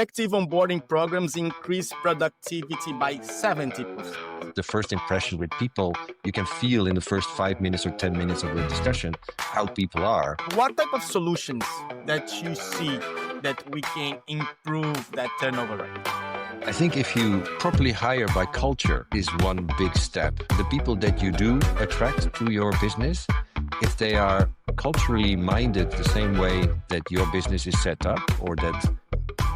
effective onboarding programs increase productivity by 70%. The first impression with people, you can feel in the first 5 minutes or 10 minutes of the discussion how people are. What type of solutions that you see that we can improve that turnover rate? I think if you properly hire by culture is one big step. The people that you do attract to your business, if they are culturally minded the same way that your business is set up, or that,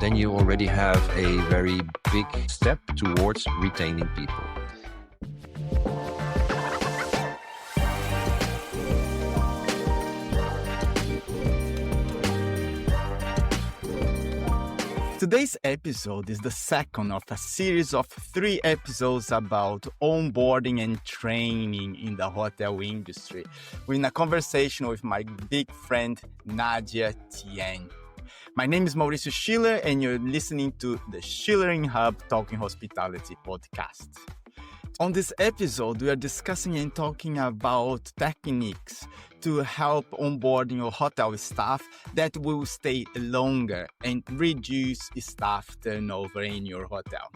then you already have a very big step towards retaining people. Today's episode is the second of a series of 3 episodes about onboarding and training in the hotel industry. We're in a conversation with my big friend, Nadia Tien. My name is Mauricio Schiller, and you're listening to the Schulering Hub Talking Hospitality podcast. On this episode, we are discussing and talking about techniques to help onboarding your hotel staff that will stay longer and reduce staff turnover in your hotel.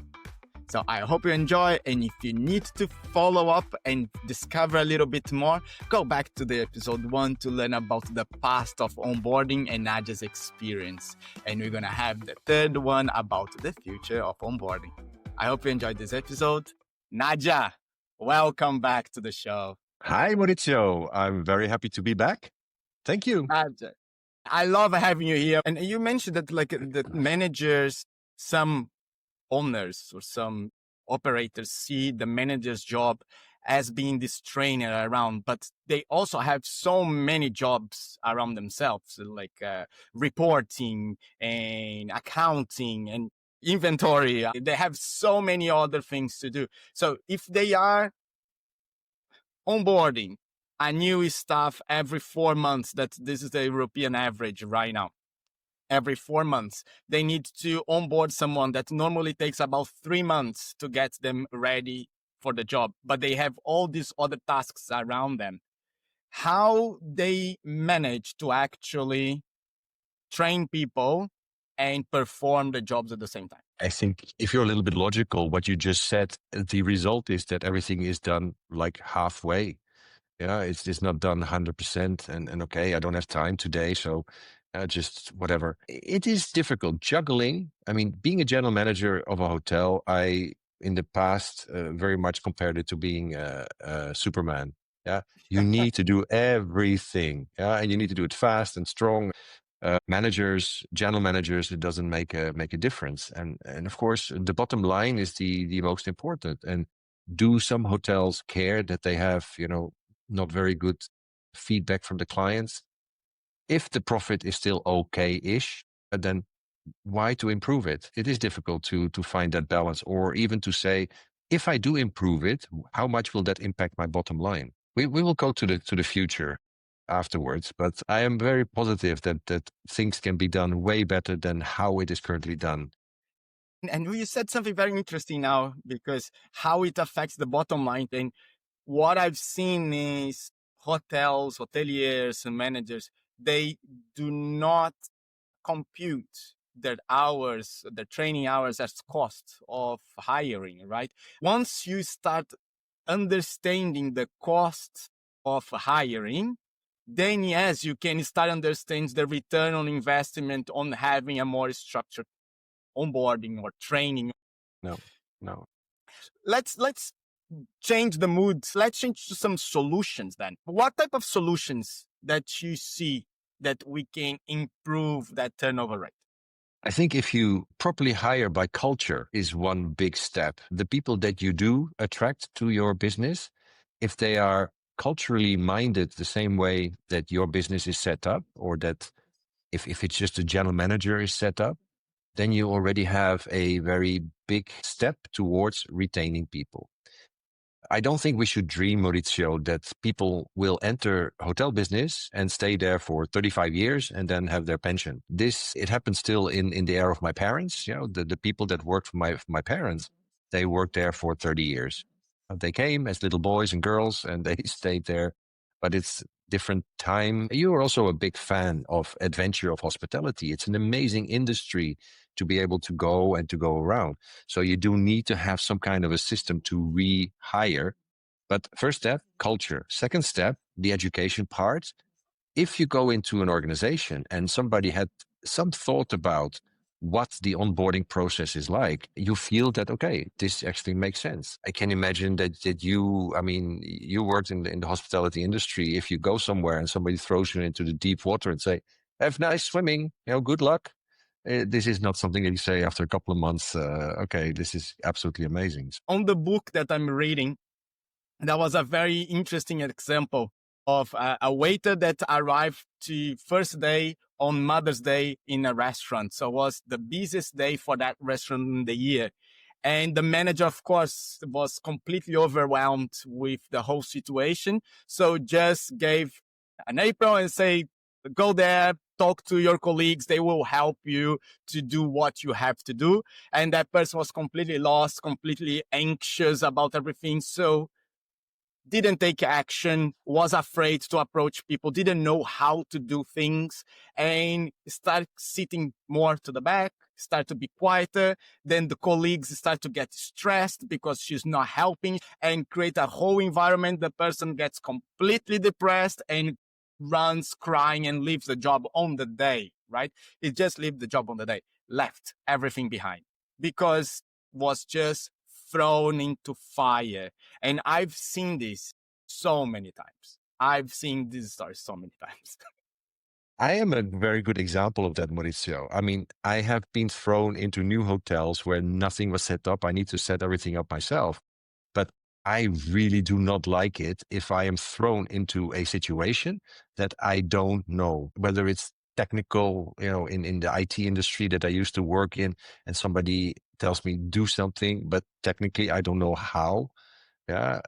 So I hope you enjoy, and if you need to follow up and discover a little bit more, go back to the episode 1 to learn about the past of onboarding and Nadia's experience. And we're going to have the third one about the future of onboarding. I hope you enjoyed this episode. Nadia, welcome back to the show. Hi, Maurizio. I'm very happy to be back. Thank you. Nadia, I love having you here. And you mentioned that the managers, some owners or some operators see the manager's job as being this trainer around, but they also have so many jobs around themselves, like reporting and accounting and inventory. They have so many other things to do. So if they are onboarding a new staff every 4 months, that this is the European average right now, every 4 months, they need to onboard someone that normally takes about 3 months to get them ready for the job, but they have all these other tasks around them. How they manage to actually train people and perform the jobs at the same time? I think if you're a little bit logical, what you just said, the result is that everything is done like halfway. Yeah, it's not done 100%. And okay, I don't have time today, so just whatever. It is difficult. Juggling, I mean, being a general manager of a hotel, I, in the past, very much compared it to being a Superman. Yeah, you need to do everything. Yeah, and you need to do it fast and strong. Managers, general managers, it doesn't make a difference. And of course, the bottom line is the most important. And do some hotels care that they have, not very good feedback from the clients? If the profit is still okay-ish, then why to improve it? It is difficult to find that balance, or even to say, if I do improve it, how much will that impact my bottom line? We will go to the future afterwards, but I am very positive that things can be done way better than how it is currently done. And you said something very interesting now, because how it affects the bottom line. And what I've seen is hotels, hoteliers, and managers, they do not compute their hours, their training hours as cost of hiring, right? Once you start understanding the cost of hiring, then yes, you can start understanding the return on investment on having a more structured onboarding or training. No. Let's change the mood. Let's change to some solutions then. What type of solutions that you see that we can improve that turnover rate? I think if you properly hire by culture is one big step. The people that you do attract to your business, if they are culturally minded the same way that your business is set up, or that if it's just a general manager is set up, then you already have a very big step towards retaining people. I don't think we should dream, Maurizio, that people will enter hotel business and stay there for 35 years and then have their pension. It happens still in the era of my parents. The people that worked for my parents, they worked there for 30 years. They came as little boys and girls and they stayed there. But different time. You are also a big fan of adventure, of hospitality. It's an amazing industry to be able to go and to go around. So you do need to have some kind of a system to rehire. But first step, culture. Second step, the education part. If you go into an organization and somebody had some thought about what the onboarding process is like, you feel that, okay, this actually makes sense. I can imagine that you, I mean, you worked in the hospitality industry. If you go somewhere and somebody throws you into the deep water and say, have nice swimming, good luck. This is not something that you say after a couple of months, okay, this is absolutely amazing. On the book that I'm reading, that was a very interesting example of a waiter that arrived to first day on Mother's Day in a restaurant. So it was the busiest day for that restaurant in the year. And the manager, of course, was completely overwhelmed with the whole situation. So just gave an apron and say, go there, talk to your colleagues. They will help you to do what you have to do. And that person was completely lost, completely anxious about everything. So didn't take action, was afraid to approach people, didn't know how to do things, and start sitting more to the back, start to be quieter. Then the colleagues start to get stressed because she's not helping, and create a whole environment. The person gets completely depressed and runs crying and leaves the job on the day, right? It just leave the job on the day, left everything behind because was just thrown into fire. And I've seen this so many times. I've seen this story so many times. I am a very good example of that, Mauricio. I mean, I have been thrown into new hotels where nothing was set up. I need to set everything up myself. But I really do not like it if I am thrown into a situation that I don't know, whether it's technical, in the IT industry that I used to work in, and somebody tells me do something, but technically I don't know how, yeah,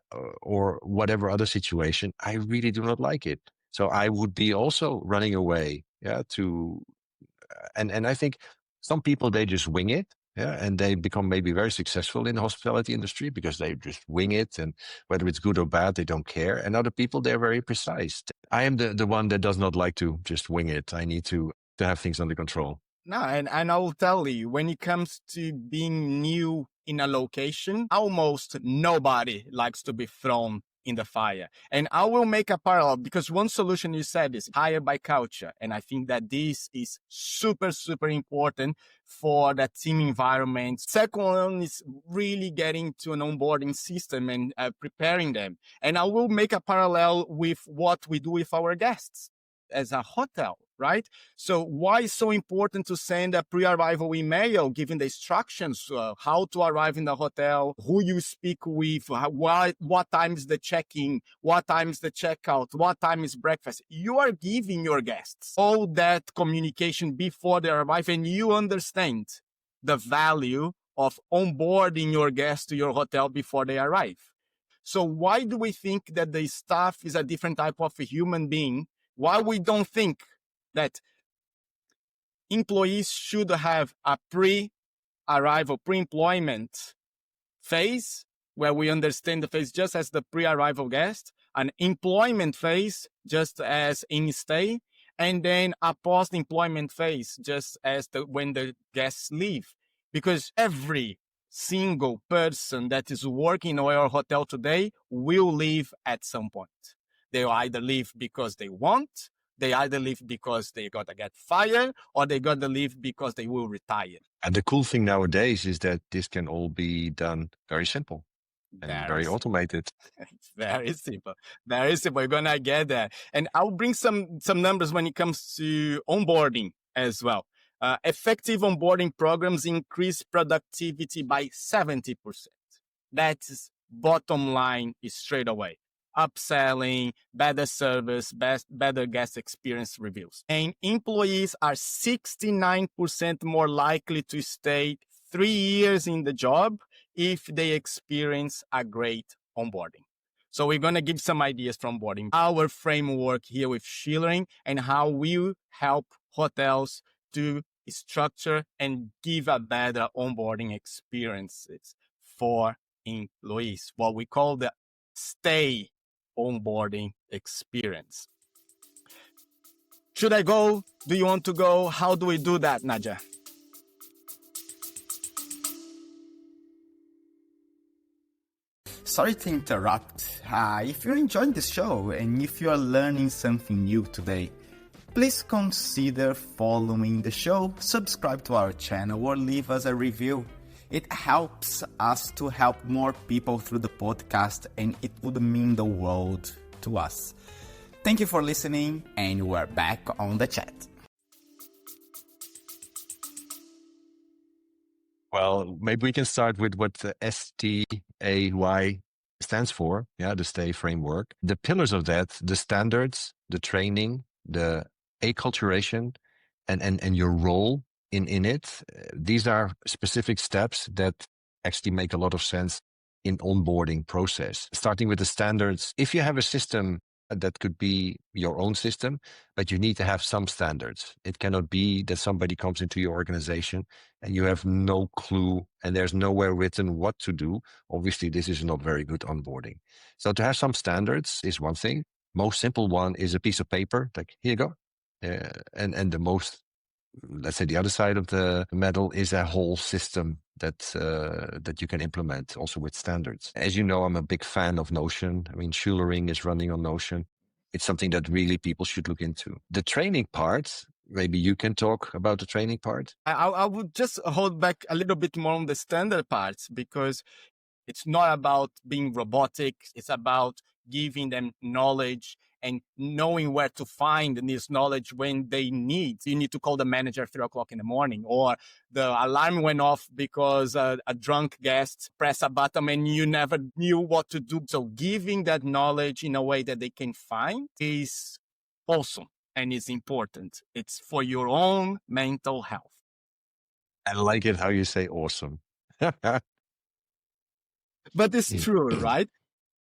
or whatever other situation. I really do not like it. So I would be also running away, yeah, and I think some people, they just wing it, yeah, and they become maybe very successful in the hospitality industry because they just wing it, and whether it's good or bad, they don't care. And other people, they're very precise. I am the one that does not like to just wing it. I need to have things under control. No, and I will tell you, when it comes to being new in a location, almost nobody likes to be thrown in the fire. And I will make a parallel because one solution you said is hire by culture. And I think that this is super, super important for that team environment. Second one is really getting to an onboarding system and preparing them. And I will make a parallel with what we do with our guests as a hotel, right? So why is so important to send a pre-arrival email giving the instructions, how to arrive in the hotel, who you speak with, what time is the check-in, what time is the checkout, what time is breakfast. You are giving your guests all that communication before they arrive, and you understand the value of onboarding your guests to your hotel before they arrive. So why do we think that the staff is a different type of a human being? Why we don't think that employees should have a pre-arrival, pre-employment phase where we understand the phase just as the pre-arrival guest, an employment phase just as in stay, and then a post-employment phase just as when the guests leave. Because every single person that is working in our hotel today will leave at some point. They'll either leave because they want, they either leave because they got to get fired, or they got to leave because they will retire. And the cool thing nowadays is that this can all be done very simple and very automated. It's very simple. Very simple. You're gonna get that. And I'll bring some numbers when it comes to onboarding as well. Effective onboarding programs increase productivity by 70%. That's bottom line is straight away. Upselling, better service, better guest experience reviews. And employees are 69% more likely to stay 3 years in the job if they experience a great onboarding. So we're going to give some ideas from onboarding, our framework here with Schulering, and how we help hotels to structure and give a better onboarding experiences for employees, what we call the stay onboarding experience. Should I go? Do you want to go? How do we do that, Nadia? Sorry to interrupt. If you're enjoying the show and if you are learning something new today, please consider following the show, subscribe to our channel, or leave us a review. It helps us to help more people through the podcast, and it would mean the world to us. Thank you for listening, and we're back on the chat. Well, maybe we can start with what the STAY stands for. Yeah, the STAY framework. The pillars of that, the standards, the training, the acculturation, and your role in it. These are specific steps that actually make a lot of sense in onboarding process. Starting with the standards, if you have a system that could be your own system, but you need to have some standards. It cannot be that somebody comes into your organization and you have no clue and there's nowhere written what to do. Obviously, this is not very good onboarding. So to have some standards is one thing. Most simple one is a piece of paper, like here you go. And the most, let's say the other side of the medal is a whole system that you can implement also with standards. As you know, I'm a big fan of Notion. I mean, Schulering is running on Notion. It's something that really people should look into. The training part, maybe you can talk about the training part. I would just hold back a little bit more on the standard parts, because it's not about being robotic. It's about giving them knowledge and knowing where to find this knowledge when they need. You need to call the manager at 3:00 in the morning, or the alarm went off because a drunk guest pressed a button and you never knew what to do. So giving that knowledge in a way that they can find is awesome and is important. It's for your own mental health. I like it how you say awesome. But it's true, right?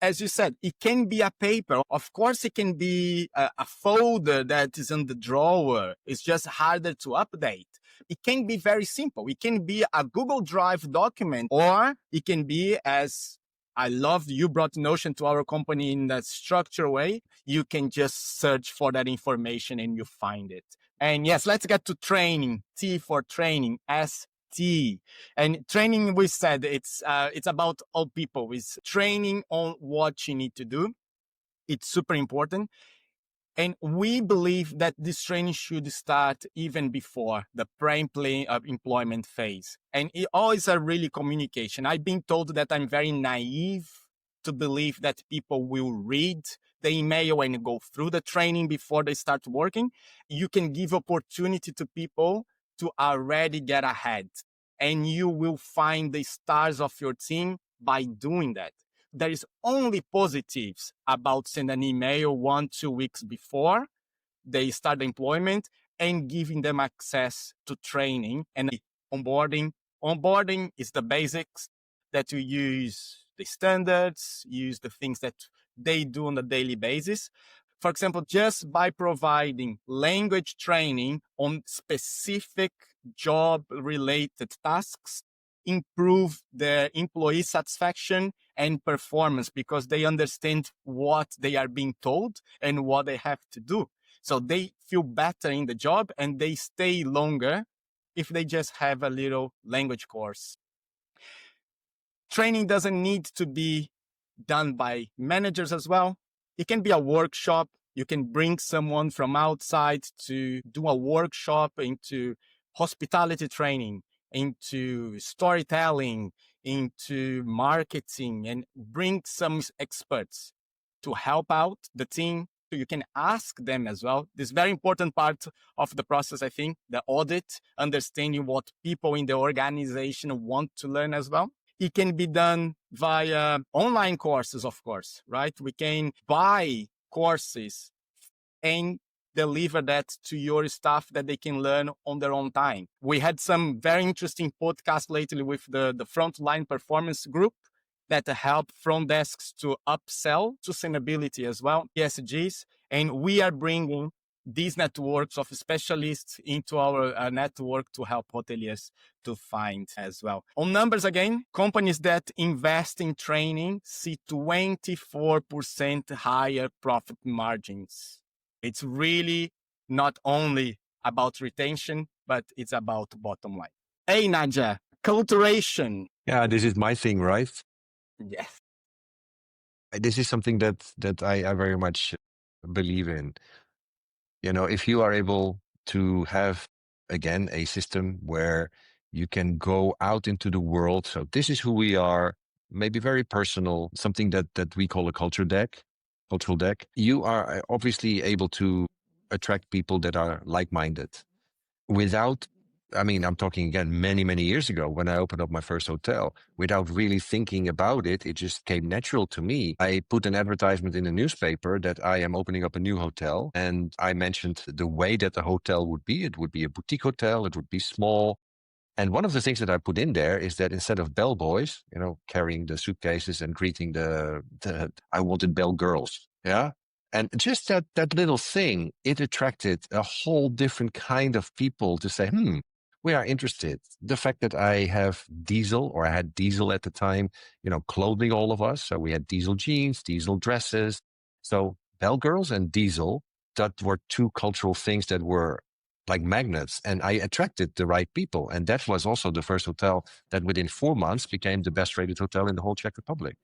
As you said, it can be a paper. Of course, it can be a folder that is in the drawer. It's just harder to update. It can be very simple. It can be a Google Drive document, or it can be, as I love, you brought Notion to our company in that structured way. You can just search for that information and you find it. And yes, let's get to training. T for training, ST. And training, we said it's about all people. It's training on what you need to do. It's super important. And we believe that this training should start even before the pre-employment phase. And it always a really communication. I've been told that I'm very naive to believe that people will read the email and go through the training before they start working. You can give opportunity to people to already get ahead, and you will find the stars of your team by doing that. There is only positives about sending an email 1-2 weeks before they start employment and giving them access to training and onboarding. Onboarding is the basics that you use, the standards, use the things that they do on a daily basis. For example, just by providing language training on specific job-related tasks, improve their employee satisfaction and performance, because they understand what they are being told and what they have to do. So they feel better in the job and they stay longer if they just have a little language course. Training doesn't need to be done by managers as well. It can be a workshop. You can bring someone from outside to do a workshop into hospitality training, into storytelling, into marketing, and bring some experts to help out the team. So you can ask them as well. This very important part of the process, I think, the audit, understanding what people in the organization want to learn as well. It can be done via online courses, of course, right? We can buy courses and deliver that to your staff that they can learn on their own time. We had some very interesting podcasts lately with the frontline performance group that help front desks to upsell sustainability as well, ESGs. And we are bringing these networks of specialists into our network to help hoteliers to find as well. On numbers again, companies that invest in training see 24% higher profit margins. It's really not only about retention, but it's about bottom line. Hey, Nadia, acculturation. Yeah, this is my thing, right? Yes. This is something that I very much believe in. You know, if you are able to have, again, a system where you can go out into the world. So this is who we are, maybe very personal, something that we call a cultural deck. You are obviously able to attract people that are like-minded without, I mean, I'm talking again many, many years ago when I opened up my first hotel. Without really thinking about it, it just came natural to me. I put an advertisement in a newspaper that I am opening up a new hotel. And I mentioned the way that the hotel would be. It would be a boutique hotel. It would be small. And one of the things that I put in there is that instead of bellboys, you know, carrying the suitcases and greeting I wanted bell girls. Yeah. And just that little thing, it attracted a whole different kind of people to say, we are interested. The fact that I have diesel, or I had diesel at the time, you know, clothing all of us. So we had diesel jeans, diesel dresses. So bell girls and diesel, that were two cultural things that were like magnets, and I attracted the right people. And that was also the first hotel that within 4 months became the best rated hotel in the whole Czech Republic.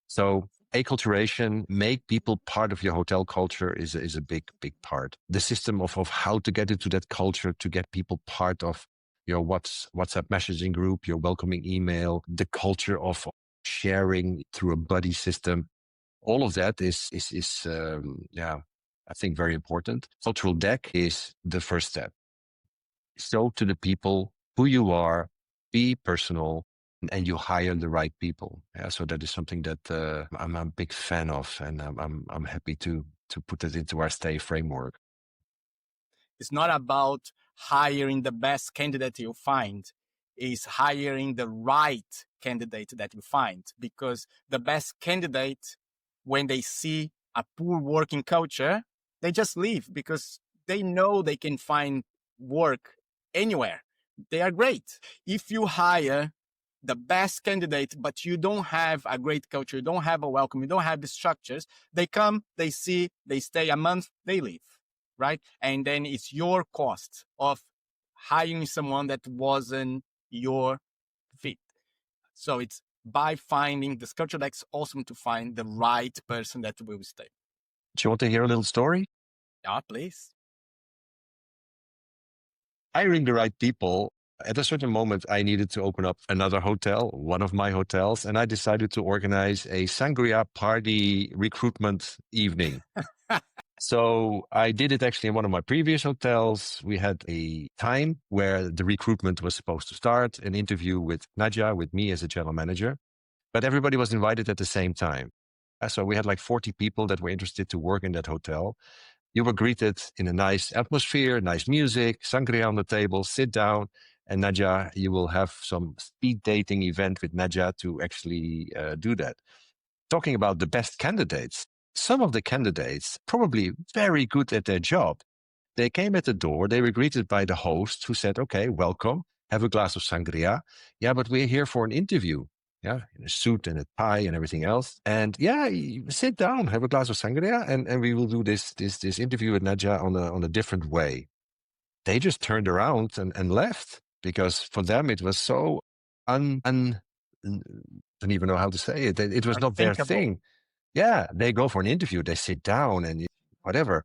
So acculturation, make people part of your hotel culture is a big, big part. The system of how to get into that culture, to get people part of your WhatsApp messaging group, your welcoming email, the culture of sharing through a buddy system. All of that is I think very important. Cultural deck is the first step. Show to the people who you are, be personal, and you hire the right people. Yeah, so that is something that I'm a big fan of, and I'm happy to put that into our stay framework. It's not about hiring the best candidate you find. It's hiring the right candidate that you find, because the best candidate, when they see a poor working culture, they just leave because they know they can find work anywhere. They are great. If you hire the best candidate, but you don't have a great culture, you don't have a welcome, you don't have the structures, they come, they see, they stay a month, they leave, right? And then it's your cost of hiring someone that wasn't your fit. So it's by finding this culture that's awesome to find the right person that will stay. Do you want to hear a little story? Yeah, please. Hiring the right people. At a certain moment, I needed to open up another hotel, one of my hotels, and I decided to organize a sangria party recruitment evening. So I did it actually in one of my previous hotels. We had a time where the recruitment was supposed to start, an interview with Nadia, with me as a general manager, but everybody was invited at the same time. So we had like 40 people that were interested to work in that hotel. You were greeted in a nice atmosphere, nice music, sangria on the table, sit down. And Nadia, you will have some speed dating event with Nadia to actually do that. Talking about the best candidates, some of the candidates probably very good at their job. They came at the door, they were greeted by the host who said, okay, welcome, have a glass of sangria. Yeah, but we're here for an interview. Yeah, in a suit and a tie and everything else. And yeah, sit down, have a glass of sangria, and we will do this interview with Nadia on a different way. They just turned around and left because for them it was so don't even know how to say it. It was not their thing. Yeah, they go for an interview, they sit down and whatever.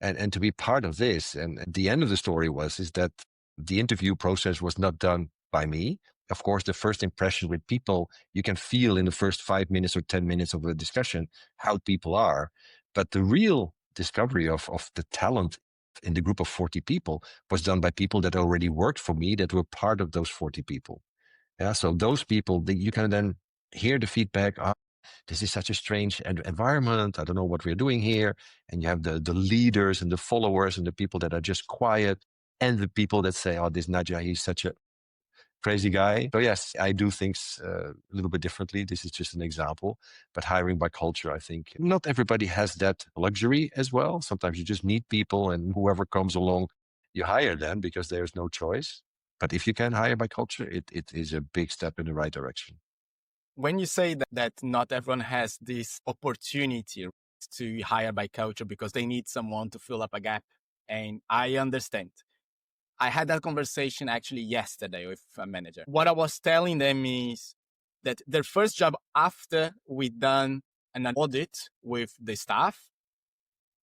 And to be part of this. And the end of the story is that the interview process was not done by me. Of course, the first impression with people, you can feel in the first 5 minutes or 10 minutes of a discussion how people are. But the real discovery of the talent in the group of 40 people was done by people that already worked for me, that were part of those 40 people. Yeah, so those people, you can then hear the feedback. This is such a strange environment. I don't know what we're doing here. And you have the leaders and the followers and the people that are just quiet, and the people that say, oh, this Nadia, he's such a crazy guy. So yes, I do things a little bit differently. This is just an example. But hiring by culture, I think not everybody has that luxury as well. Sometimes you just need people, and whoever comes along, you hire them because there's no choice. But if you can hire by culture, it is a big step in the right direction. When you say that not everyone has this opportunity to hire by culture because they need someone to fill up a gap, And I understand. I had that conversation actually yesterday with a manager. What I was telling them is that their first job after we done an audit with the staff,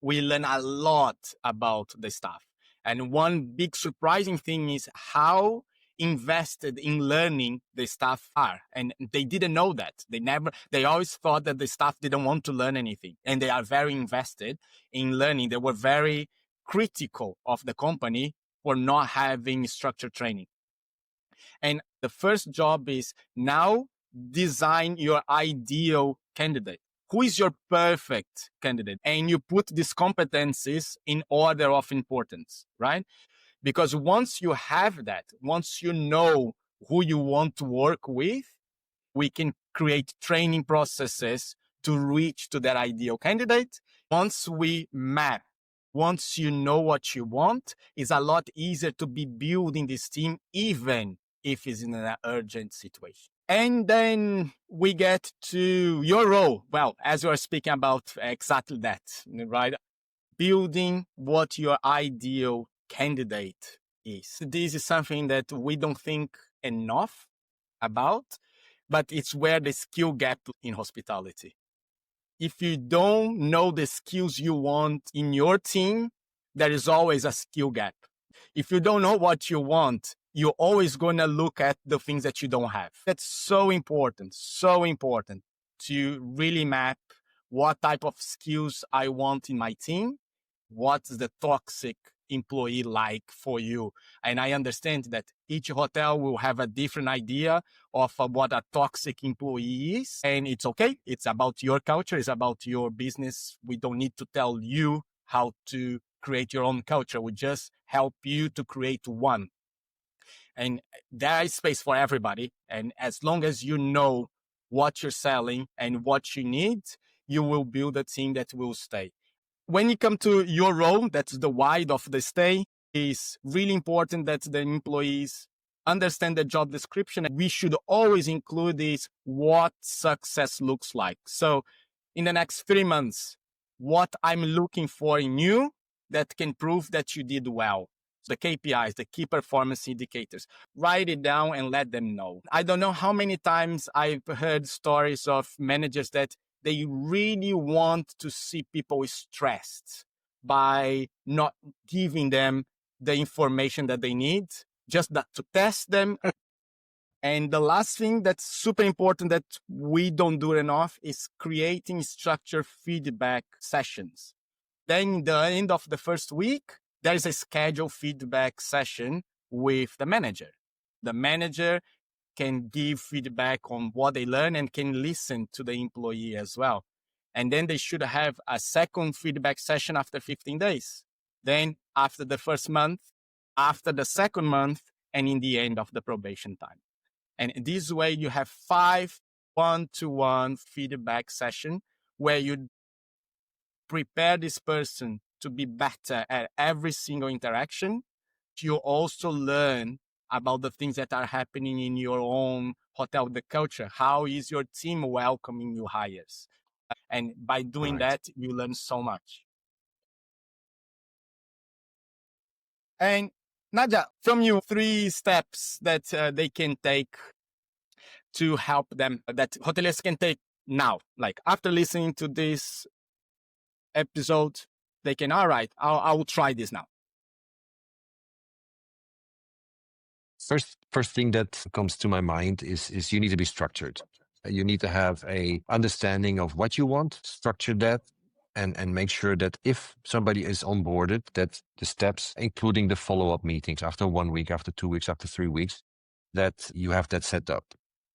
we learn a lot about the staff. And one big surprising thing is how invested in learning the staff are. And they didn't know that. They always thought that the staff didn't want to learn anything. And they are very invested in learning. They were very critical of the company for not having structured training. And the first job is now design your ideal candidate. Who is your perfect candidate? And you put these competencies in order of importance, right? Because once you have that, once you know who you want to work with, we can create training processes to reach to that ideal candidate. Once we map, once you know what you want, it's a lot easier to be building this team, even if it's in an urgent situation. And then we get to your role. Well, as we are speaking about exactly that, right? Building what your ideal candidate is. This is something that we don't think enough about, but it's where the skill gap in hospitality. If you don't know the skills you want in your team, there is always a skill gap. If you don't know what you want, you're always going to look at the things that you don't have. That's so important to really map what type of skills I want in my team. What's the toxic employee like for you? And I understand that each hotel will have a different idea of what a toxic employee is. And it's okay. It's about your culture. It's about your business. We don't need to tell you how to create your own culture. We just help you to create one. And there is space for everybody. And as long as you know what you're selling and what you need, you will build a team that will stay. When you come to your role, that's the why of the stay, is really important that the employees understand the job description. We should always include this, what success looks like. So in the next 3 months, what I'm looking for in you that can prove that you did well. The KPIs, the key performance indicators, write it down and let them know. I don't know how many times I've heard stories of managers that they really want to see people stressed by not giving them the information that they need, just that to test them. And the last thing that's super important that we don't do enough is creating structured feedback sessions. Then at the end of the first week, there is a scheduled feedback session with the manager. The manager can give feedback on what they learn and can listen to the employee as well. And then they should have a second feedback session after 15 days. Then after the first month, after the second month, and in the end of the probation time. And this way you have 5 one-to-one feedback sessions where you prepare this person to be better at every single interaction. You also learn about the things that are happening in your own hotel, the culture. How is your team welcoming new hires? And by doing that, you learn so much. And Nadia, from you, 3 steps that they can take to help them, that hoteliers can take now. Like after listening to this episode, they can, all right, I will try this now. First thing that comes to my mind is you need to be structured. You need to have a understanding of what you want, structure that, and make sure that if somebody is onboarded, that the steps, including the follow-up meetings after 1 week, after 2 weeks, after 3 weeks, that you have that set up.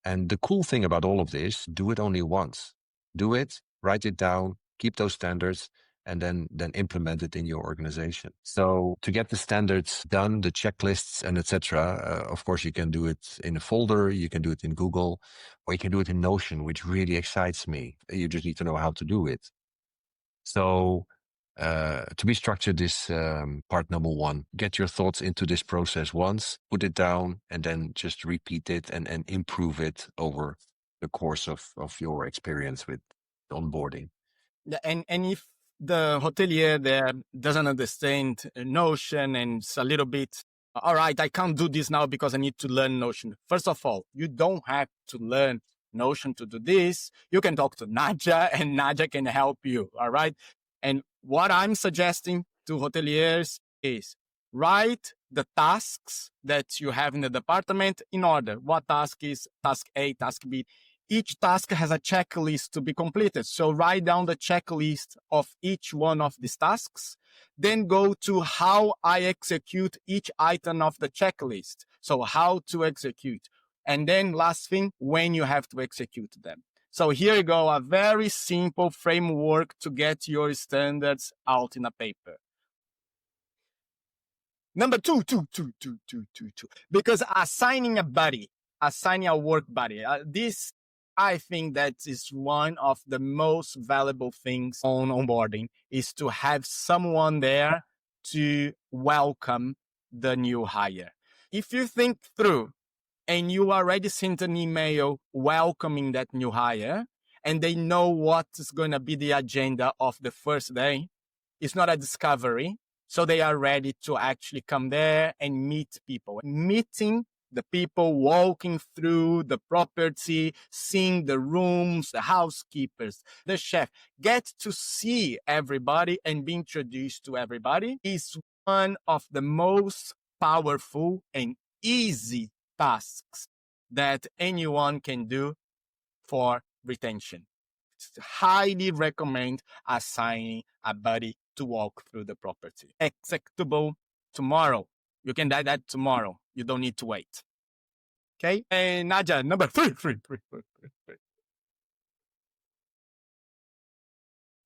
And the cool thing about all of this, do it only once. Do it, write it down, keep those standards, and then implement it in your organization. So to get the standards done, the checklists and etc., of course, you can do it in a folder, you can do it in Google, or you can do it in Notion, which really excites me. You just need to know how to do it. So to be structured is part number 1. Get your thoughts into this process once, put it down, and then just repeat it and improve it over the course of your experience with onboarding. And if the hotelier there doesn't understand Notion and it's a little bit, all right, I can't do this now because I need to learn Notion. First of all, you don't have to learn Notion to do this. You can talk to Nadia and Nadia can help you. All right. And what I'm suggesting to hoteliers is write the tasks that you have in the department in order. What task is task A, task B? Each task has a checklist to be completed. So write down the checklist of each one of these tasks. Then go to how I execute each item of the checklist. So how to execute. And then last thing, when you have to execute them. So here you go, a very simple framework to get your standards out in a paper. Number two, because assigning a work buddy, this, I think that is one of the most valuable things on onboarding is to have someone there to welcome the new hire. If you think through and you already sent an email welcoming that new hire and they know what is going to be the agenda of the first day, it's not a discovery. So they are ready to actually come there and meet people. Meeting the people, walking through the property, seeing the rooms, the housekeepers, the chef, get to see everybody and be introduced to everybody is one of the most powerful and easy tasks that anyone can do for retention. Highly recommend assigning a buddy to walk through the property. Executable tomorrow. You can do that tomorrow. You don't need to wait. Okay? And Nadia, number three.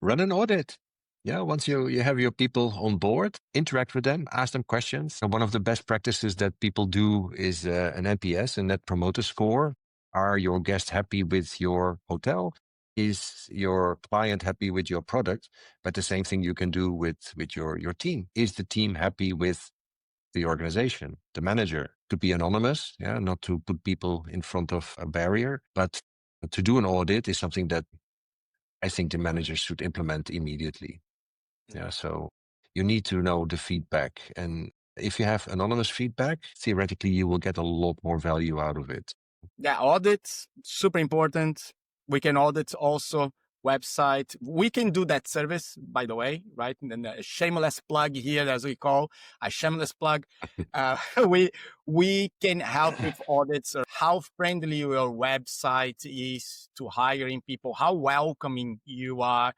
Run an audit. Yeah, once you have your people on board, interact with them, ask them questions. And one of the best practices that people do is an NPS, a Net Promoter Score. Are your guests happy with your hotel? Is your client happy with your product? But the same thing you can do with your team. Is the team happy with the organization? The manager could be anonymous, yeah, not to put people in front of a barrier, but to do an audit is something that I think the managers should implement immediately. Yeah, so you need to know the feedback. And if you have anonymous feedback, theoretically, you will get a lot more value out of it. Yeah, audits, super important. We can audit also website. We can do that service, by the way, right? And a shameless plug here, as we call a shameless plug. We can help with audits or how friendly your website is to hiring people, how welcoming you are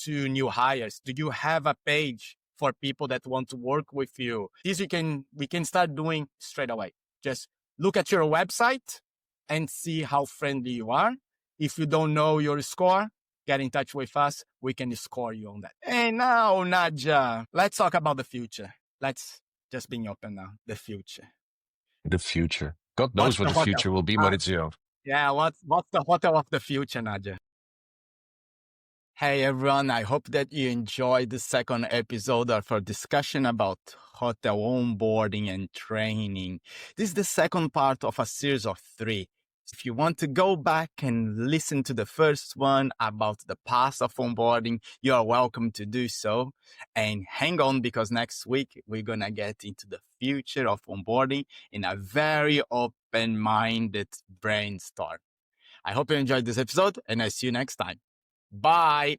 to new hires. Do you have a page for people that want to work with you? This we can start doing straight away. Just look at your website and see how friendly you are. If you don't know your score, get in touch with us. We can score you on that. And now, Nadia, let's talk about the future. Let's just be open now. The future. The future. God knows what the future will be, Maurizio. Yeah, what's the hotel of the future, Nadia? Hey everyone, I hope that you enjoyed the second episode of our discussion about hotel onboarding and training. This is the second part of a series of 3. If you want to go back and listen to the first one about the past of onboarding, you are welcome to do so. And hang on, because next week we're going to get into the future of onboarding in a very open-minded brainstorm. I hope you enjoyed this episode and I see you next time. Bye.